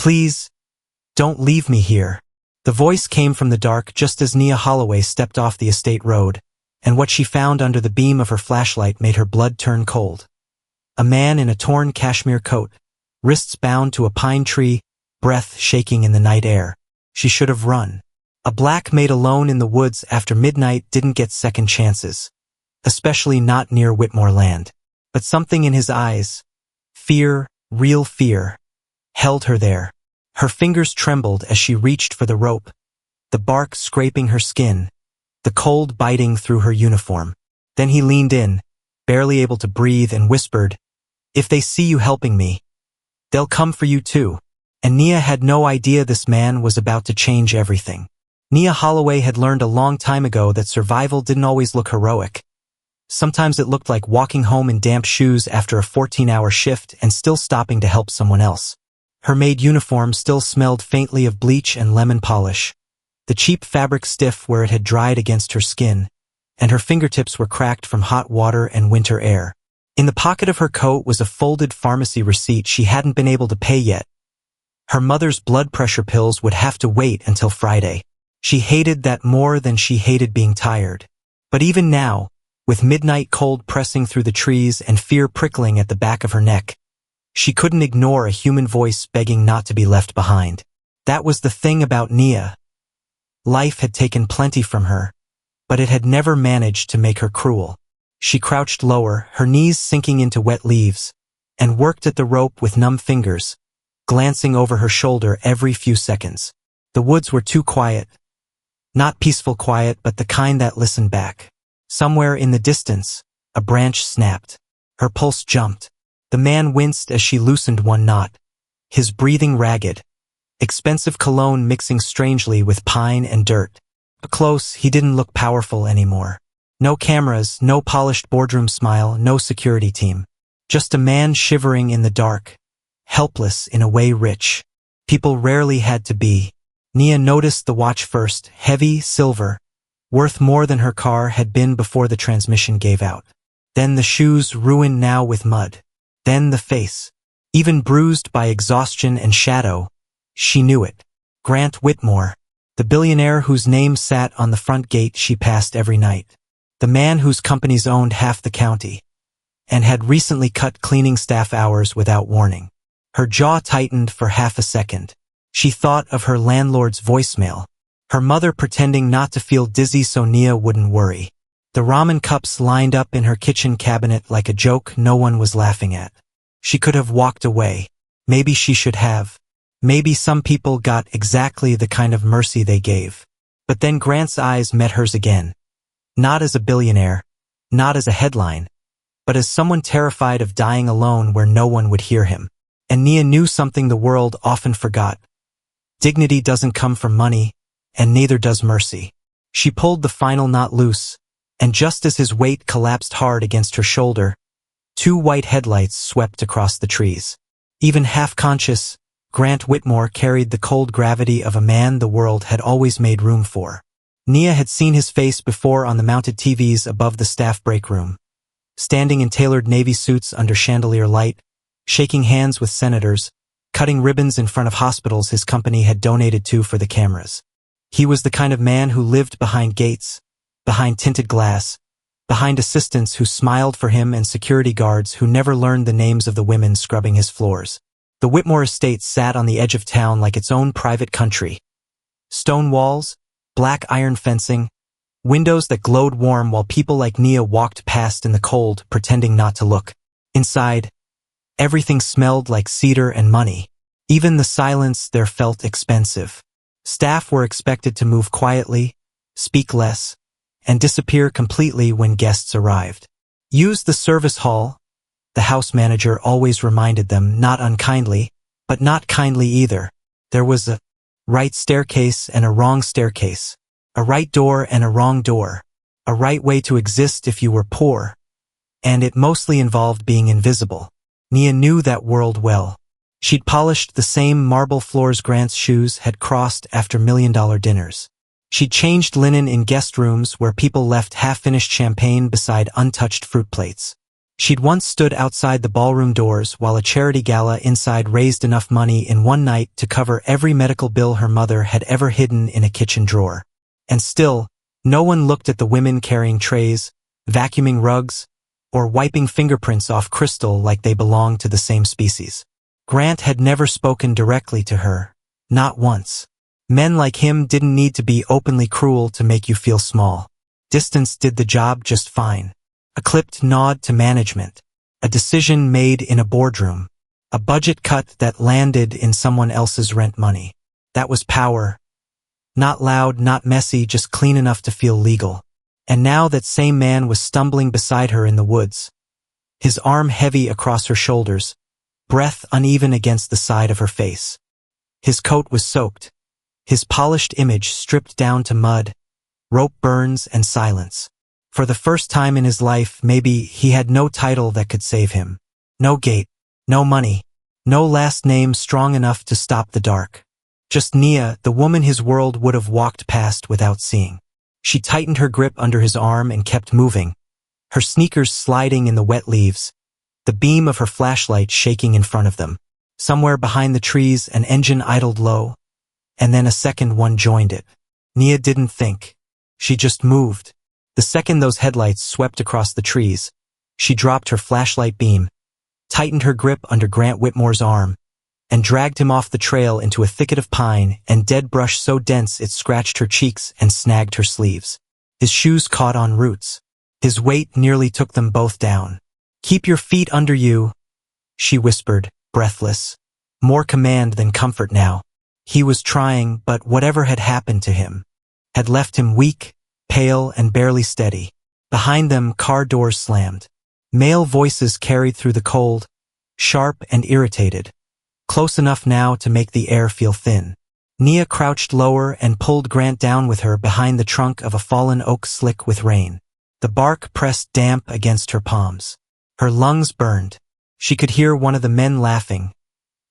Please, don't leave me here. The voice came from the dark just as Nia Holloway stepped off the estate road, and what she found under the beam of her flashlight made her blood turn cold. A man in a torn cashmere coat, wrists bound to a pine tree, breath shaking in the night air. She should have run. A black maid alone in the woods after midnight didn't get second chances, especially not near Whitmore land. But something in his eyes, fear, real fear, held her there. Her fingers trembled as she reached for the rope, the bark scraping her skin, the cold biting through her uniform. Then he leaned in, barely able to breathe, and whispered, "If they see you helping me, they'll come for you too." And Nia had no idea this man was about to change everything. Nia Holloway had learned a long time ago that survival didn't always look heroic. Sometimes it looked like walking home in damp shoes after a 14-hour shift and still stopping to help someone else. Her maid uniform still smelled faintly of bleach and lemon polish, the cheap fabric stiff where it had dried against her skin, and her fingertips were cracked from hot water and winter air. In the pocket of her coat was a folded pharmacy receipt she hadn't been able to pay yet. Her mother's blood pressure pills would have to wait until Friday. She hated that more than she hated being tired. But even now, with midnight cold pressing through the trees and fear prickling at the back of her neck, she couldn't ignore a human voice begging not to be left behind. That was the thing about Nia. Life had taken plenty from her, but it had never managed to make her cruel. She crouched lower, her knees sinking into wet leaves, and worked at the rope with numb fingers, glancing over her shoulder every few seconds. The woods were too quiet. Not peaceful quiet, but the kind that listened back. Somewhere in the distance, a branch snapped. Her pulse jumped. The man winced as she loosened one knot, his breathing ragged, expensive cologne mixing strangely with pine and dirt. Up close, he didn't look powerful anymore. No cameras, no polished boardroom smile, no security team. Just a man shivering in the dark, helpless in a way rich people rarely had to be. Nia noticed the watch first, heavy, silver, worth more than her car had been before the transmission gave out. Then the shoes, ruined now with mud. Then the face, even bruised by exhaustion and shadow. She knew it. Grant Whitmore, the billionaire whose name sat on the front gate she passed every night. The man whose companies owned half the county, and had recently cut cleaning staff hours without warning. Her jaw tightened for half a second. She thought of her landlord's voicemail, her mother pretending not to feel dizzy so Nia wouldn't worry. The ramen cups lined up in her kitchen cabinet like a joke no one was laughing at. She could have walked away. Maybe she should have. Maybe some people got exactly the kind of mercy they gave. But then Grant's eyes met hers again. Not as a billionaire, not as a headline, but as someone terrified of dying alone where no one would hear him. And Nia knew something the world often forgot. Dignity doesn't come from money, and neither does mercy. She pulled the final knot loose, and just as his weight collapsed hard against her shoulder, two white headlights swept across the trees. Even half-conscious, Grant Whitmore carried the cold gravity of a man the world had always made room for. Nia had seen his face before on the mounted TVs above the staff break room, standing in tailored navy suits under chandelier light, shaking hands with senators, cutting ribbons in front of hospitals his company had donated to for the cameras. He was the kind of man who lived behind gates, behind tinted glass, behind assistants who smiled for him and security guards who never learned the names of the women scrubbing his floors. The Whitmore estate sat on the edge of town like its own private country. Stone walls, black iron fencing, windows that glowed warm while people like Nia walked past in the cold, pretending not to look. Inside, everything smelled like cedar and money. Even the silence there felt expensive. Staff were expected to move quietly, speak less, and disappear completely when guests arrived. Use the service hall, the house manager always reminded them, not unkindly, but not kindly either. There was a right staircase and a wrong staircase, a right door and a wrong door, a right way to exist if you were poor, and it mostly involved being invisible. Nia knew that world well. She'd polished the same marble floors Grant's shoes had crossed after million-dollar dinners. She'd changed linen in guest rooms where people left half-finished champagne beside untouched fruit plates. She'd once stood outside the ballroom doors while a charity gala inside raised enough money in one night to cover every medical bill her mother had ever hidden in a kitchen drawer. And still, no one looked at the women carrying trays, vacuuming rugs, or wiping fingerprints off crystal like they belonged to the same species. Grant had never spoken directly to her, not once. Men like him didn't need to be openly cruel to make you feel small. Distance did the job just fine. A clipped nod to management. A decision made in a boardroom. A budget cut that landed in someone else's rent money. That was power. Not loud, not messy, just clean enough to feel legal. And now that same man was stumbling beside her in the woods. His arm heavy across her shoulders, breath uneven against the side of her face. His coat was soaked. His polished image stripped down to mud, rope burns, and silence. For the first time in his life, maybe he had no title that could save him. No gate, no money, no last name strong enough to stop the dark. Just Nia, the woman his world would have walked past without seeing. She tightened her grip under his arm and kept moving, her sneakers sliding in the wet leaves, the beam of her flashlight shaking in front of them. Somewhere behind the trees, an engine idled low, and then a second one joined it. Nia didn't think. She just moved. The second those headlights swept across the trees, she dropped her flashlight beam, tightened her grip under Grant Whitmore's arm, and dragged him off the trail into a thicket of pine and dead brush so dense it scratched her cheeks and snagged her sleeves. His shoes caught on roots. His weight nearly took them both down. "Keep your feet under you," she whispered, breathless. More command than comfort now. He was trying, but whatever had happened to him had left him weak, pale, and barely steady. Behind them, car doors slammed. Male voices carried through the cold, sharp and irritated, close enough now to make the air feel thin. Nia crouched lower and pulled Grant down with her behind the trunk of a fallen oak slick with rain. The bark pressed damp against her palms. Her lungs burned. She could hear one of the men laughing.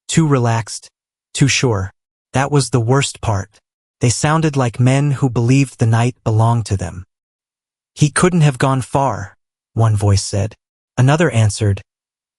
Too relaxed, too sure. That was the worst part. They sounded like men who believed the night belonged to them. "He couldn't have gone far," one voice said. Another answered,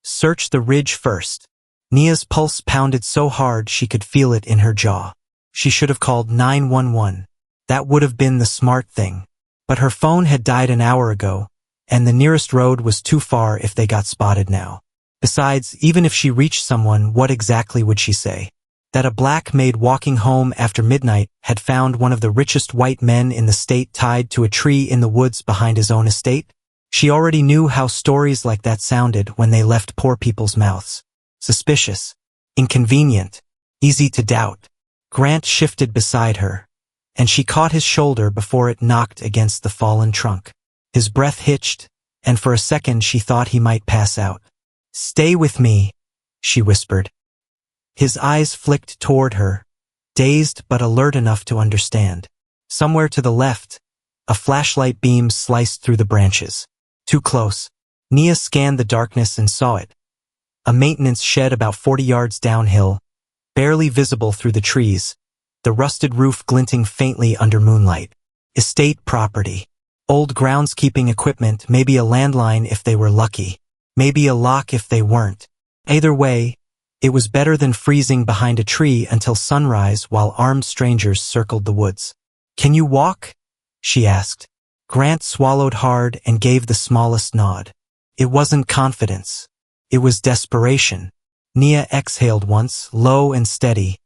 "Search the ridge first." Nia's pulse pounded so hard she could feel it in her jaw. She should have called 911. That would have been the smart thing. But her phone had died an hour ago, and the nearest road was too far if they got spotted now. Besides, even if she reached someone, what exactly would she say? That a black maid walking home after midnight had found one of the richest white men in the state tied to a tree in the woods behind his own estate? She already knew how stories like that sounded when they left poor people's mouths. Suspicious, inconvenient, easy to doubt. Grant shifted beside her, and she caught his shoulder before it knocked against the fallen trunk. His breath hitched, and for a second she thought he might pass out. "Stay with me," she whispered. His eyes flicked toward her, dazed but alert enough to understand. Somewhere to the left, a flashlight beam sliced through the branches. Too close. Nia scanned the darkness and saw it. A maintenance shed about 40 yards downhill, barely visible through the trees, the rusted roof glinting faintly under moonlight. Estate property. Old groundskeeping equipment, maybe a landline if they were lucky. Maybe a lock if they weren't. Either way, it was better than freezing behind a tree until sunrise while armed strangers circled the woods. "Can you walk?" she asked. Grant swallowed hard and gave the smallest nod. It wasn't confidence. It was desperation. Nia exhaled once, low and steady,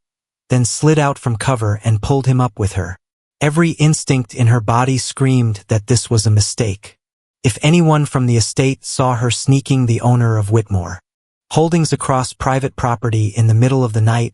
then slid out from cover and pulled him up with her. Every instinct in her body screamed that this was a mistake. If anyone from the estate saw her sneaking the owner of Whitmore holdings across private property in the middle of the night,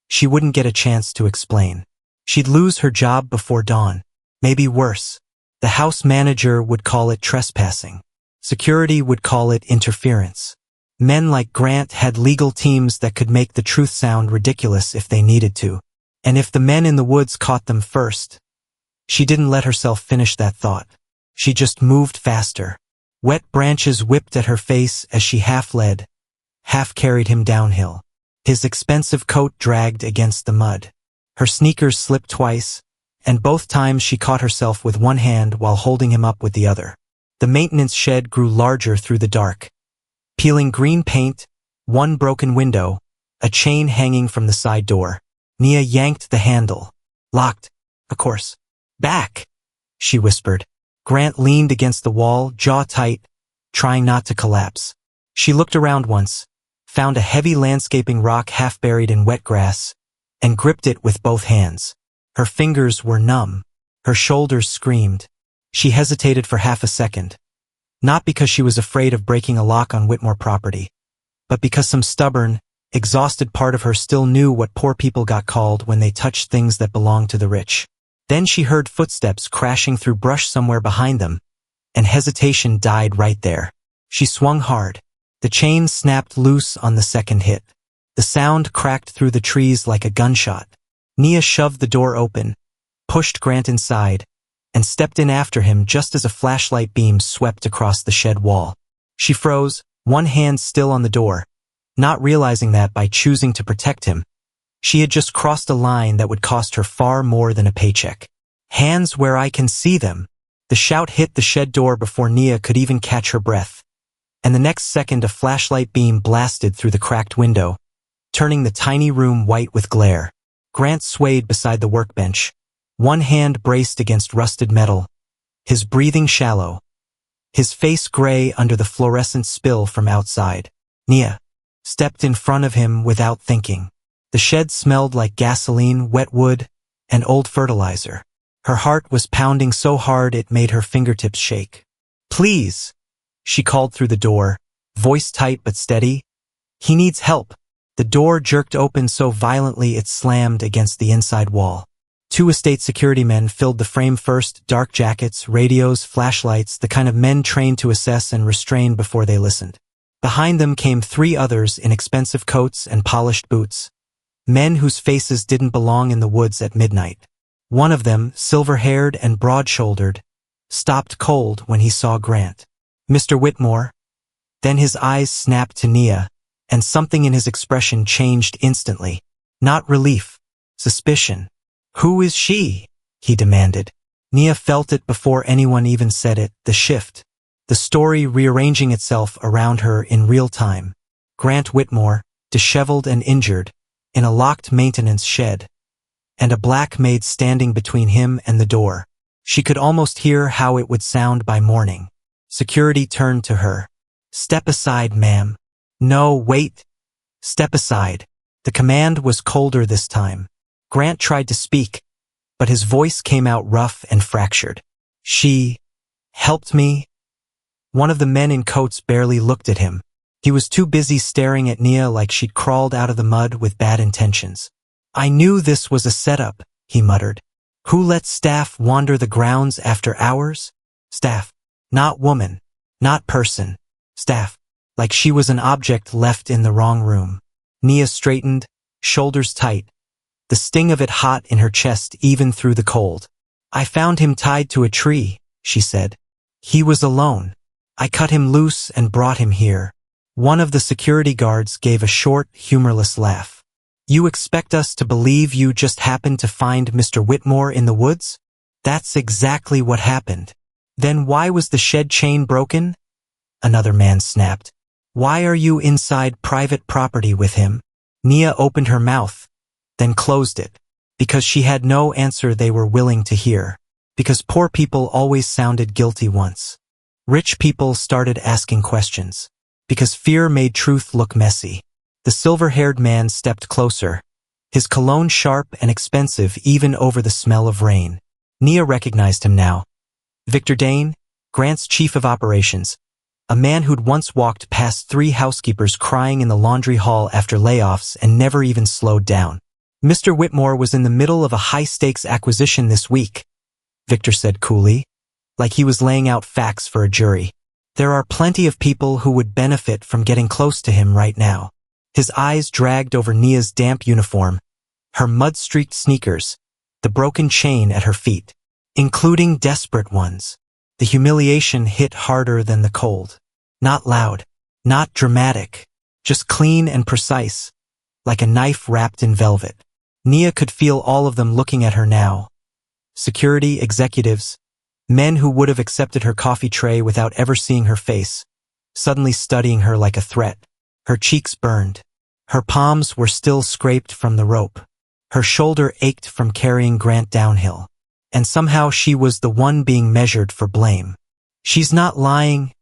she wouldn't get a chance to explain. She'd lose her job before dawn. Maybe worse. The house manager would call it trespassing. Security would call it interference. Men like Grant had legal teams that could make the truth sound ridiculous if they needed to. And if the men in the woods caught them first. She didn't let herself finish that thought. She just moved faster. Wet branches whipped at her face as she half led, half carried him downhill. His expensive coat dragged against the mud. Her sneakers slipped twice, and both times she caught herself with one hand while holding him up with the other. The maintenance shed grew larger through the dark, peeling green paint, one broken window, a chain hanging from the side door. Nia yanked the handle. Locked, of course. Back, she whispered. Grant leaned against the wall, jaw tight, trying not to collapse. She looked around once, found a heavy landscaping rock half buried in wet grass, and gripped it with both hands. Her fingers were numb. Her shoulders screamed. She hesitated for half a second. Not because she was afraid of breaking a lock on Whitmore property, but because some stubborn, exhausted part of her still knew what poor people got called when they touched things that belonged to the rich. Then she heard footsteps crashing through brush somewhere behind them, and hesitation died right there. She swung hard. The chain snapped loose on the second hit. The sound cracked through the trees like a gunshot. Nia shoved the door open, pushed Grant inside, and stepped in after him just as a flashlight beam swept across the shed wall. She froze, one hand still on the door, not realizing that by choosing to protect him, she had just crossed a line that would cost her far more than a paycheck. Hands where I can see them. The shout hit the shed door before Nia could even catch her breath, and the next second a flashlight beam blasted through the cracked window, turning the tiny room white with glare. Grant swayed beside the workbench, one hand braced against rusted metal, his breathing shallow, his face gray under the fluorescent spill from outside. Nia stepped in front of him without thinking. The shed smelled like gasoline, wet wood, and old fertilizer. Her heart was pounding so hard it made her fingertips shake. Please, she called through the door, voice tight but steady. He needs help. The door jerked open so violently it slammed against the inside wall. 2 estate security men filled the frame first, dark jackets, radios, flashlights, the kind of men trained to assess and restrain before they listened. Behind them came 3 others in expensive coats and polished boots. Men whose faces didn't belong in the woods at midnight. One of them, silver-haired and broad-shouldered, stopped cold when he saw Grant. Mr. Whitmore. Then his eyes snapped to Nia, and something in his expression changed instantly. Not relief, suspicion. Who is she? He demanded. Nia felt it before anyone even said it, the shift. The story rearranging itself around her in real time. Grant Whitmore, disheveled and injured, in a locked maintenance shed, and a black maid standing between him and the door. She could almost hear how it would sound by morning. Security turned to her. Step aside, ma'am. No, wait. Step aside. The command was colder this time. Grant tried to speak, but his voice came out rough and fractured. She helped me. One of the men in coats barely looked at him. He was too busy staring at Nia like she'd crawled out of the mud with bad intentions. I knew this was a setup, he muttered. Who lets staff wander the grounds after hours? Staff. Not woman. Not person. Staff. Like she was an object left in the wrong room. Nia straightened, shoulders tight, the sting of it hot in her chest even through the cold. I found him tied to a tree, she said. He was alone. I cut him loose and brought him here. One of the security guards gave a short, humorless laugh. You expect us to believe you just happened to find Mr. Whitmore in the woods? That's exactly what happened. Then why was the shed chain broken? Another man snapped. Why are you inside private property with him? Nia opened her mouth, then closed it, because she had no answer they were willing to hear. Because poor people always sounded guilty once. Rich people started asking questions. Because fear made truth look messy. The silver-haired man stepped closer, his cologne sharp and expensive even over the smell of rain. Nia recognized him now. Victor Dane, Grant's chief of operations, a man who'd once walked past 3 housekeepers crying in the laundry hall after layoffs and never even slowed down. Mr. Whitmore was in the middle of a high-stakes acquisition this week, Victor said coolly, like he was laying out facts for a jury. There are plenty of people who would benefit from getting close to him right now. His eyes dragged over Nia's damp uniform, her mud-streaked sneakers, the broken chain at her feet, including desperate ones. The humiliation hit harder than the cold. Not loud, not dramatic, just clean and precise, like a knife wrapped in velvet. Nia could feel all of them looking at her now. Security executives, men who would have accepted her coffee tray without ever seeing her face, suddenly studying her like a threat. Her cheeks burned. Her palms were still scraped from the rope. Her shoulder ached from carrying Grant downhill. And somehow she was the one being measured for blame. "She's not lying,"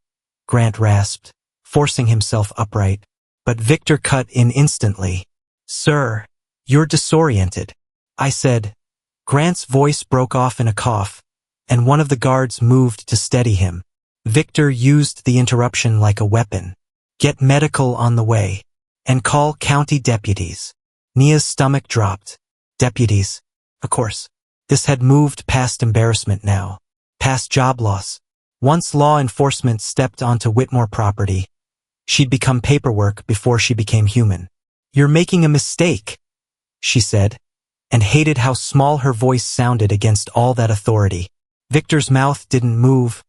Grant rasped, forcing himself upright. But Victor cut in instantly. "Sir, you're disoriented," I said. Grant's voice broke off in a cough, and one of the guards moved to steady him. Victor used the interruption like a weapon. "Get medical on the way. And call county deputies." Nia's stomach dropped. Deputies. Of course. This had moved past embarrassment now. Past job loss. Once law enforcement stepped onto Whitmore property, she'd become paperwork before she became human. "You're making a mistake," she said, and hated how small her voice sounded against all that authority. Victor's mouth didn't move,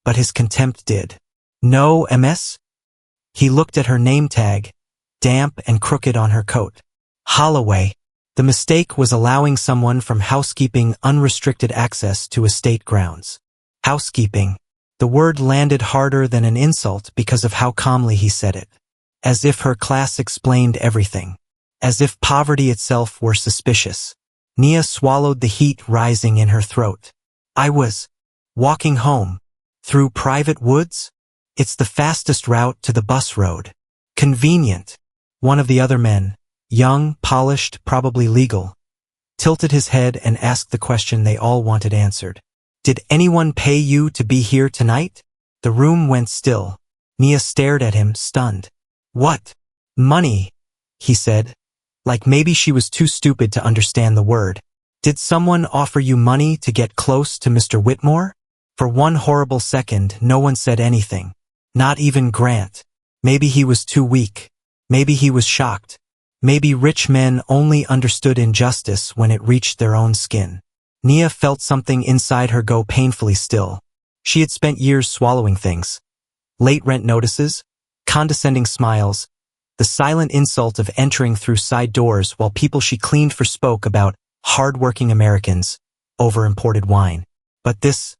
but his contempt did. "No, MS?" He looked at her name tag, damp and crooked on her coat. "Holloway." The mistake was allowing someone from housekeeping unrestricted access to estate grounds. Housekeeping. The word landed harder than an insult because of how calmly he said it. As if her class explained everything. As if poverty itself were suspicious. Nia swallowed the heat rising in her throat. "I was walking home. Through private woods? It's the fastest route to the bus road. Convenient." One of the other men, young, polished, probably legal, tilted his head and asked the question they all wanted answered. "Did anyone pay you to be here tonight?" The room went still. Nia stared at him, stunned. "What? Money?" he said, like maybe she was too stupid to understand the word. "Did someone offer you money to get close to Mr. Whitmore?" For one horrible second, no one said anything. Not even Grant. Maybe he was too weak. Maybe he was shocked. Maybe rich men only understood injustice when it reached their own skin. Nia felt something inside her go painfully still. She had spent years swallowing things. Late rent notices, condescending smiles, the silent insult of entering through side doors while people she cleaned for spoke about hard-working Americans over imported wine. But this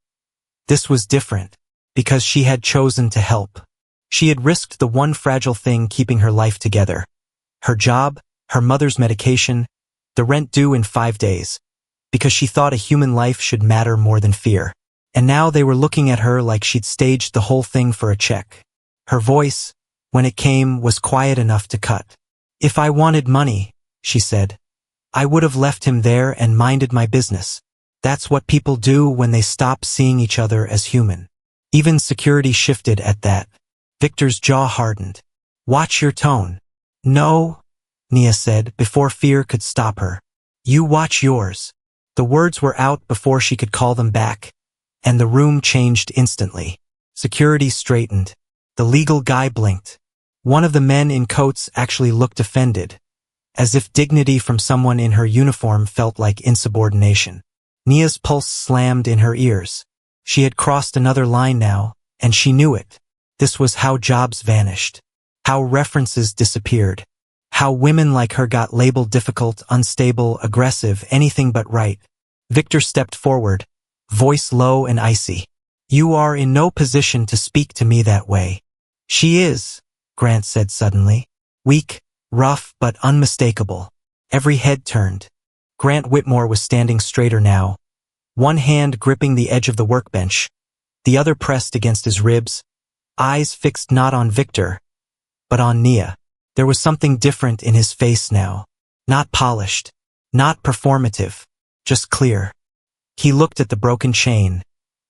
was different, because she had chosen to help. She had risked the one fragile thing keeping her life together. Her job, her mother's medication, the rent due in 5 days, because she thought a human life should matter more than fear. And now they were looking at her like she'd staged the whole thing for a check. Her voice, when it came, was quiet enough to cut. "If I wanted money," she said, "I would have left him there and minded my business. That's what people do when they stop seeing each other as human." Even security shifted at that. Victor's jaw hardened. "Watch your tone." "No," Nia said before fear could stop her. "You watch yours." The words were out before she could call them back, and the room changed instantly. Security straightened. The legal guy blinked. One of the men in coats actually looked offended, as if dignity from someone in her uniform felt like insubordination. Nia's pulse slammed in her ears. She had crossed another line now, and she knew it. This was how jobs vanished. How references disappeared. How women like her got labeled difficult, unstable, aggressive, anything but right. Victor stepped forward, voice low and icy. "You are in no position to speak to me that way." "She is," Grant said suddenly. Weak, rough, but unmistakable. Every head turned. Grant Whitmore was standing straighter now, one hand gripping the edge of the workbench, the other pressed against his ribs, eyes fixed not on Victor, but on Nia. There was something different in his face now. Not polished, not performative, just clear. He looked at the broken chain,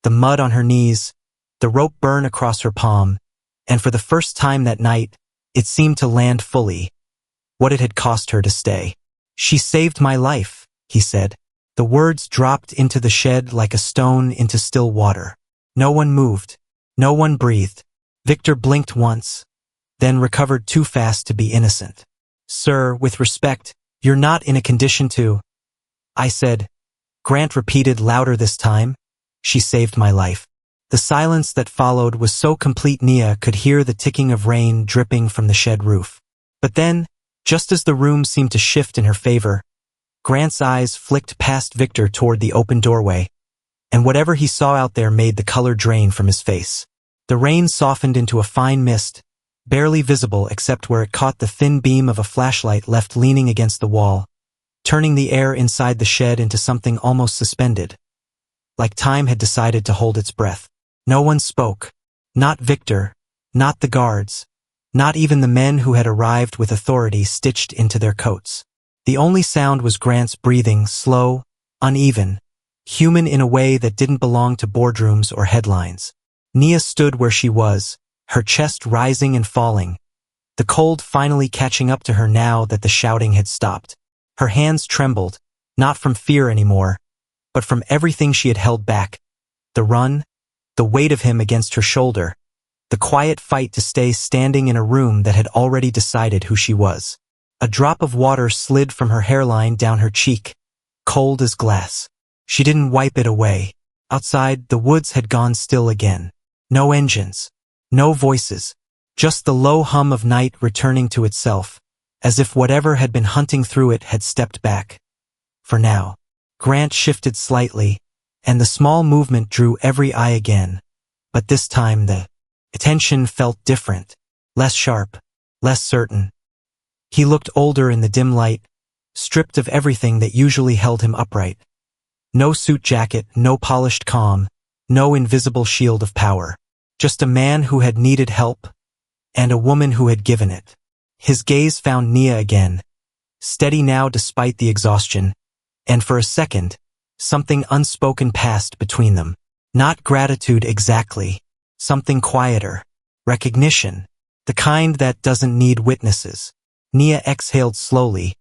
the mud on her knees, the rope burn across her palm, and for the first time that night, it seemed to land fully, what it had cost her to stay. "She saved my life," he said. The words dropped into the shed like a stone into still water. No one moved. No one breathed. Victor blinked once, then recovered too fast to be innocent. "Sir, with respect, you're not in a condition to..." I said. Grant repeated louder this time, "She saved my life." The silence that followed was so complete Nia could hear the ticking of rain dripping from the shed roof. But then, just as the room seemed to shift in her favor, Grant's eyes flicked past Victor toward the open doorway, and whatever he saw out there made the color drain from his face. The rain softened into a fine mist, barely visible except where it caught the thin beam of a flashlight left leaning against the wall, turning the air inside the shed into something almost suspended, like time had decided to hold its breath. No one spoke. Not Victor, not the guards, not even the men who had arrived with authority stitched into their coats. The only sound was Grant's breathing, slow, uneven, human in a way that didn't belong to boardrooms or headlines. Nia stood where she was, her chest rising and falling, the cold finally catching up to her now that the shouting had stopped. Her hands trembled, not from fear anymore, but from everything she had held back. The run, the weight of him against her shoulder, the quiet fight to stay standing in a room that had already decided who she was. A drop of water slid from her hairline down her cheek, cold as glass. She didn't wipe it away. Outside, the woods had gone still again. No engines, no voices, just the low hum of night returning to itself, as if whatever had been hunting through it had stepped back. For now. Grant shifted slightly, and the small movement drew every eye again, but this time the attention felt different, less sharp, less certain. He looked older in the dim light, stripped of everything that usually held him upright. No suit jacket, no polished calm, no invisible shield of power. Just a man who had needed help, and a woman who had given it. His gaze found Nia again, steady now despite the exhaustion, and for a second, something unspoken passed between them. Not gratitude exactly, something quieter. Recognition, the kind that doesn't need witnesses. Nia exhaled slowly,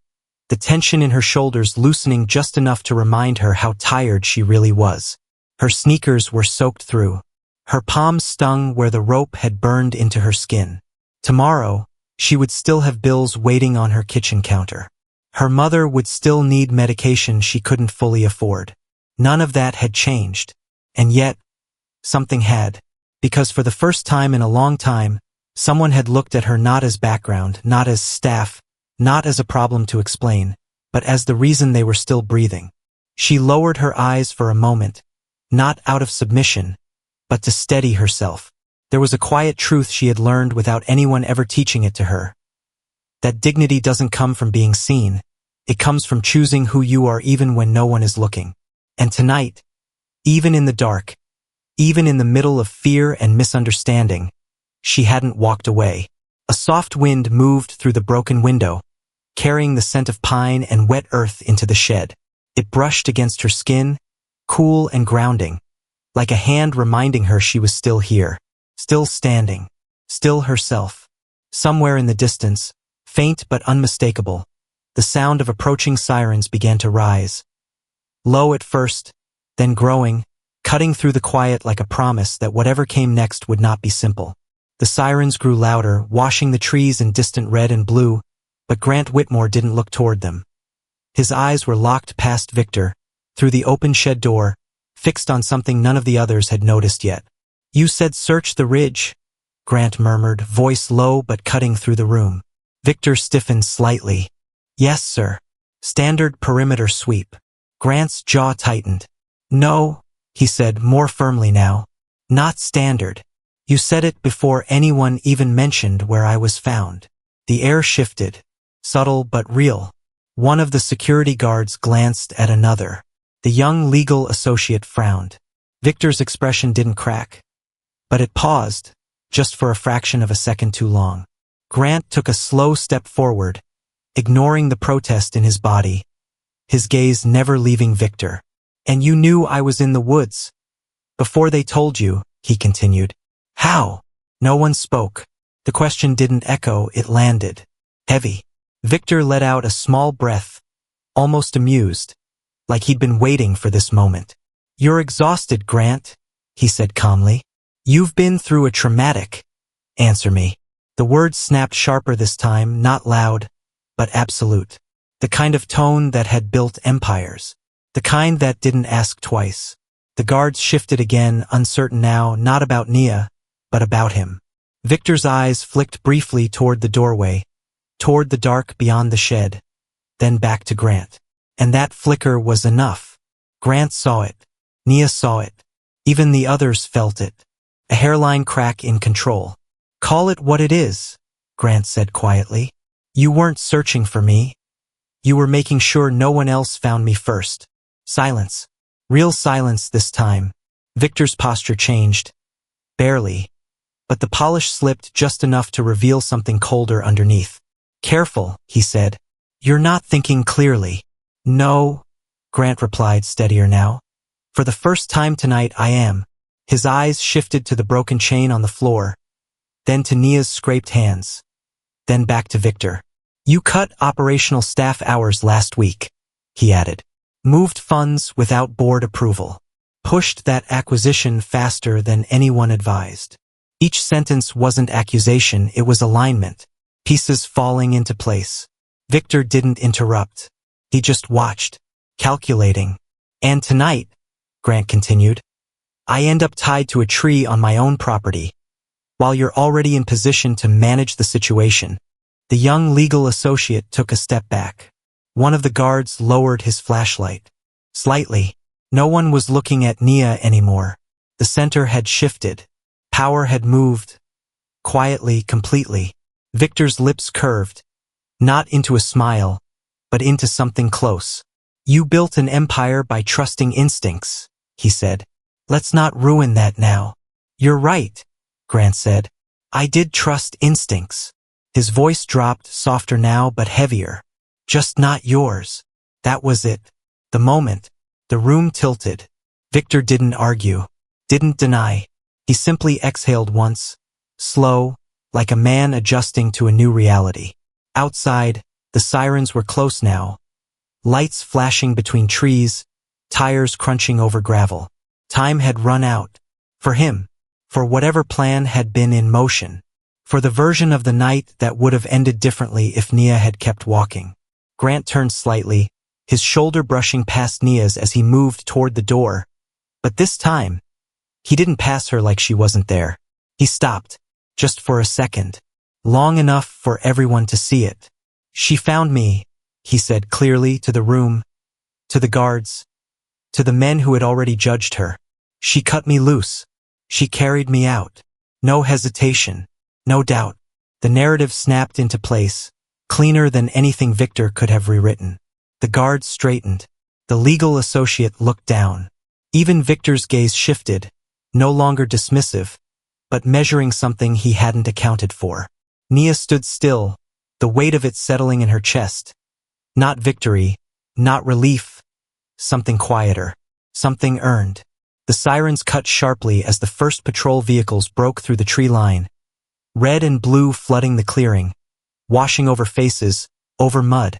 the tension in her shoulders loosening just enough to remind her how tired she really was. Her sneakers were soaked through. Her palms stung where the rope had burned into her skin. Tomorrow, she would still have bills waiting on her kitchen counter. Her mother would still need medication she couldn't fully afford. None of that had changed. And yet, something had. Because for the first time in a long time, someone had looked at her not as background, not as staff, not as a problem to explain, but as the reason they were still breathing. She lowered her eyes for a moment, not out of submission, but to steady herself. There was a quiet truth she had learned without anyone ever teaching it to her. That dignity doesn't come from being seen. It comes from choosing who you are even when no one is looking. And tonight, even in the dark, even in the middle of fear and misunderstanding, she hadn't walked away. A soft wind moved through the broken window, carrying the scent of pine and wet earth into the shed. It brushed against her skin, cool and grounding, like a hand reminding her she was still here, still standing, still herself. Somewhere in the distance, faint but unmistakable, the sound of approaching sirens began to rise. Low at first, then growing, cutting through the quiet like a promise that whatever came next would not be simple. The sirens grew louder, washing the trees in distant red and blue, but Grant Whitmore didn't look toward them. His eyes were locked past Victor, through the open shed door, fixed on something none of the others had noticed yet. "You said search the ridge," Grant murmured, voice low but cutting through the room. Victor stiffened slightly. "Yes, sir. Standard perimeter sweep." Grant's jaw tightened. "No," he said more firmly now. "Not standard. You said it before anyone even mentioned where I was found." The air shifted, subtle but real. One of the security guards glanced at another. The young legal associate frowned. Victor's expression didn't crack, but it paused, just for a fraction of a second too long. Grant took a slow step forward, ignoring the protest in his body, his gaze never leaving Victor. "And you knew I was in the woods before they told you," he continued. "How?" No one spoke. The question didn't echo, it landed. Heavy. Victor let out a small breath, almost amused, like he'd been waiting for this moment. "You're exhausted, Grant," he said calmly. "You've been through a traumatic. Answer me." The words snapped sharper this time, not loud, but absolute. The kind of tone that had built empires. The kind that didn't ask twice. The guards shifted again, uncertain now, not about Nia, but about him. Victor's eyes flicked briefly toward the doorway, toward the dark beyond the shed, then back to Grant. And that flicker was enough. Grant saw it. Nia saw it. Even the others felt it. a hairline crack in control. Call it what it is, Grant said quietly. You weren't searching for me. You were making sure no one else found me first. Silence. Real silence this time. Victor's posture changed. Barely. But the polish slipped just enough to reveal something colder underneath. Careful, he said. You're not thinking clearly. No, Grant replied, steadier now. For the first time tonight I am. His eyes shifted to the broken chain on the floor, then to Nia's scraped hands, then back to Victor. You cut operational staff hours last week, he added. Moved funds without board approval. Pushed that acquisition faster than anyone advised. Each sentence wasn't accusation, it was alignment. Pieces falling into place. Victor didn't interrupt. He just watched, calculating. And tonight, Grant continued, I end up tied to a tree on my own property. While you're already in position to manage the situation, the young legal associate took a step back. One of the guards lowered his flashlight. Slightly. No one was looking at Nia anymore. The center had shifted. Power had moved. Quietly, completely. Victor's lips curved. Not into a smile, but into something close. You built an empire by trusting instincts, he said. Let's not ruin that now. You're right, Grant said. I did trust instincts. His voice dropped, softer now but heavier. Just not yours. That was it. The moment. The room tilted. Victor didn't argue. Didn't deny. He simply exhaled once. Slow, like a man adjusting to a new reality. Outside, the sirens were close now. Lights flashing between trees, tires crunching over gravel. Time had run out. For him. For whatever plan had been in motion. For the version of the night that would have ended differently if Nia had kept walking. Grant turned slightly, his shoulder brushing past Nia's as he moved toward the door. But this time, he didn't pass her like she wasn't there. He stopped, just for a second. Long enough for everyone to see it. She found me, he said clearly, to the room, to the guards, to the men who had already judged her. She cut me loose. She carried me out. No hesitation. No doubt. The narrative snapped into place, cleaner than anything Victor could have rewritten. The guards straightened. The legal associate looked down. Even Victor's gaze shifted, no longer dismissive, but measuring something he hadn't accounted for. Nia stood still, the weight of it settling in her chest. Not victory, not relief. Something quieter. Something earned. The sirens cut sharply as the first patrol vehicles broke through the tree line. Red and blue flooding the clearing, washing over faces, over mud,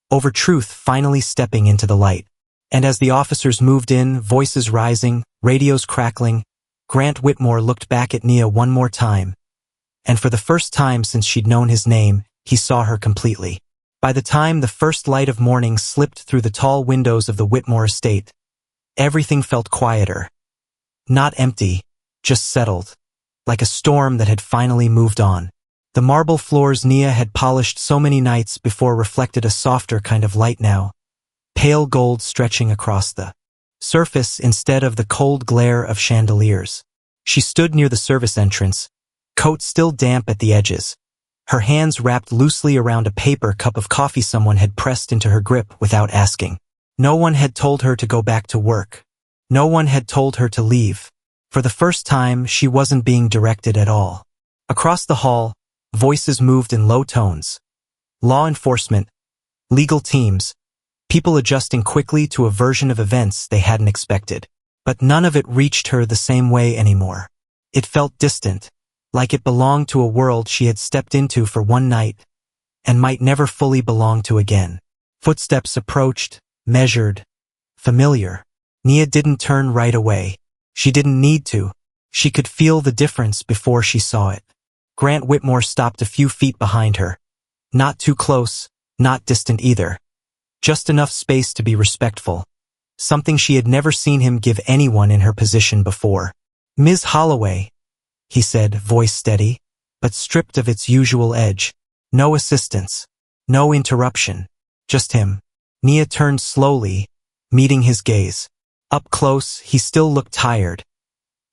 over truth finally stepping into the light. And as the officers moved in, voices rising, radios crackling, Grant Whitmore looked back at Nia one more time. And for the first time since she'd known his name, he saw her completely. By the time the first light of morning slipped through the tall windows of the Whitmore estate, everything felt quieter. Not empty, just settled. Like a storm that had finally moved on. The marble floors Nia had polished so many nights before reflected a softer kind of light now. Pale gold stretching across the surface instead of the cold glare of chandeliers. She stood near the service entrance, coat still damp at the edges. Her hands wrapped loosely around a paper cup of coffee someone had pressed into her grip without asking. No one had told her to go back to work. No one had told her to leave. For the first time, she wasn't being directed at all. Across the hall, voices moved in low tones. Law enforcement, legal teams, people adjusting quickly to a version of events they hadn't expected. But none of it reached her the same way anymore. It felt distant, like it belonged to a world she had stepped into for one night, and might never fully belong to again. Footsteps approached, measured, familiar. Nia didn't turn right away. She didn't need to. She could feel the difference before she saw it. Grant Whitmore stopped a few feet behind her. Not too close, not distant either. Just enough space to be respectful. Something she had never seen him give anyone in her position before. Ms. Holloway, he said, voice steady, but stripped of its usual edge. No assistance. No interruption. Just him. Nia turned slowly, meeting his gaze. Up close, he still looked tired.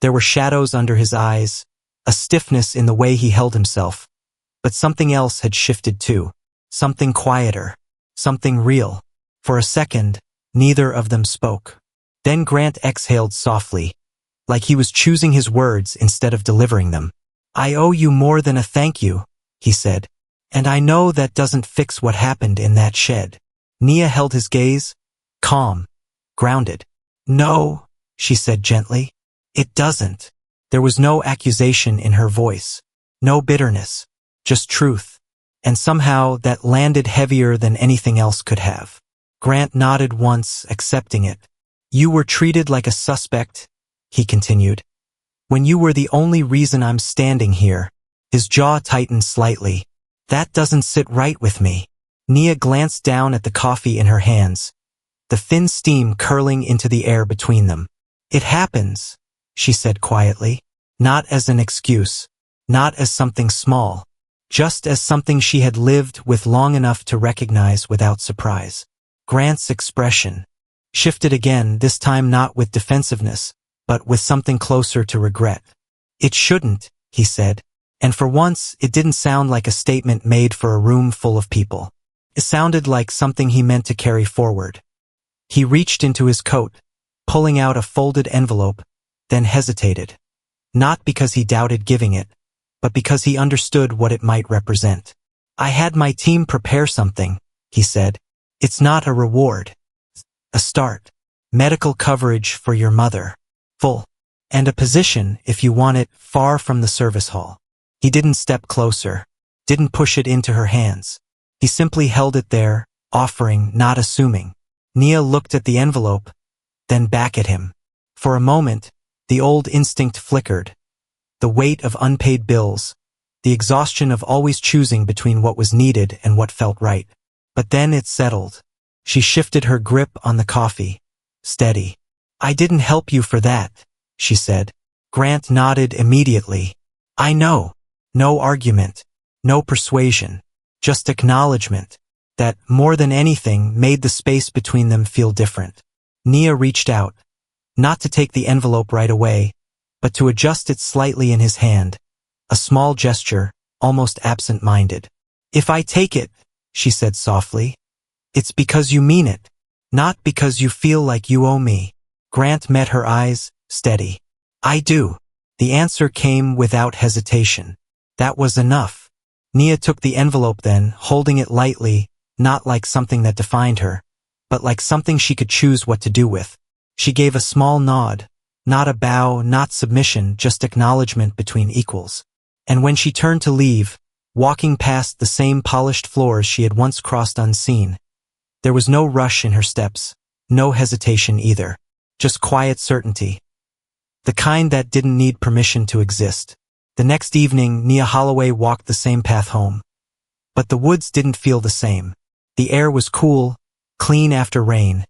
There were shadows under his eyes, a stiffness in the way he held himself. But something else had shifted too. Something quieter. Something real. For a second, neither of them spoke. Then Grant exhaled softly, like he was choosing his words instead of delivering them. "I owe you more than a thank you," he said. "And I know that doesn't fix what happened in that shed." Nia held his gaze, calm, grounded. "No," she said gently. "It doesn't." There was no accusation in her voice. No bitterness. Just truth. And somehow that landed heavier than anything else could have. Grant nodded once, accepting it. "You were treated like a suspect," he continued. "When you were the only reason I'm standing here." His jaw tightened slightly. "That doesn't sit right with me." Nia glanced down at the coffee in her hands, the thin steam curling into the air between them. "It happens," she said quietly. Not as an excuse. Not as something small. Just as something she had lived with long enough to recognize without surprise. Grant's expression shifted again, this time not with defensiveness, but with something closer to regret. "It shouldn't," he said. And for once, it didn't sound like a statement made for a room full of people. It sounded like something he meant to carry forward. He reached into his coat, pulling out a folded envelope, then hesitated. Not because he doubted giving it, but because he understood what it might represent. "I had my team prepare something," he said. "It's not a reward. A start. Medical coverage for your mother. Full. And a position, if you want it, far from the service hall." He didn't step closer, didn't push it into her hands. He simply held it there, offering, not assuming. Nia looked at the envelope, then back at him. For a moment, the old instinct flickered. The weight of unpaid bills, the exhaustion of always choosing between what was needed and what felt right. But then it settled. She shifted her grip on the coffee. Steady. "I didn't help you for that," she said. Grant nodded immediately. "I know." No argument. No persuasion. Just acknowledgement. That, more than anything, made the space between them feel different. Nia reached out. Not to take the envelope right away, but to adjust it slightly in his hand. A small gesture, almost absent-minded. "If I take it," she said softly, "it's because you mean it. Not because you feel like you owe me." Grant met her eyes, steady. "I do." The answer came without hesitation. That was enough. Nia took the envelope then, holding it lightly, not like something that defined her, but like something she could choose what to do with. She gave a small nod. Not a bow, not submission, just acknowledgement between equals. And when she turned to leave, walking past the same polished floors she had once crossed unseen, there was no rush in her steps, no hesitation either, just quiet certainty. The kind that didn't need permission to exist. The next evening, Nia Holloway walked the same path home. But the woods didn't feel the same. The air was cool, clean after rain,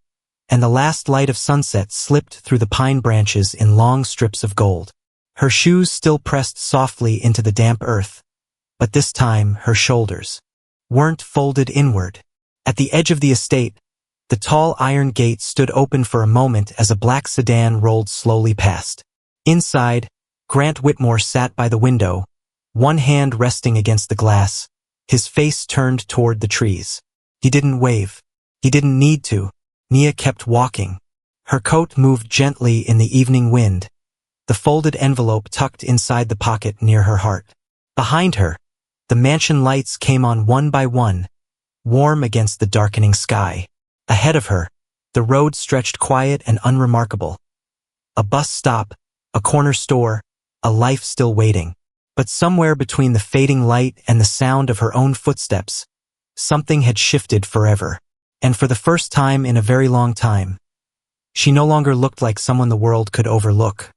and the last light of sunset slipped through the pine branches in long strips of gold. Her shoes still pressed softly into the damp earth, but this time her shoulders weren't folded inward. At the edge of the estate, the tall iron gate stood open for a moment as a black sedan rolled slowly past. Inside, Grant Whitmore sat by the window, one hand resting against the glass, his face turned toward the trees. He didn't wave. He didn't need to. Nia kept walking. Her coat moved gently in the evening wind, the folded envelope tucked inside the pocket near her heart. Behind her, the mansion lights came on one by one, warm against the darkening sky. Ahead of her, the road stretched quiet and unremarkable. A bus stop, a corner store, a life still waiting. But somewhere between the fading light and the sound of her own footsteps, something had shifted forever. And for the first time in a very long time, she no longer looked like someone the world could overlook.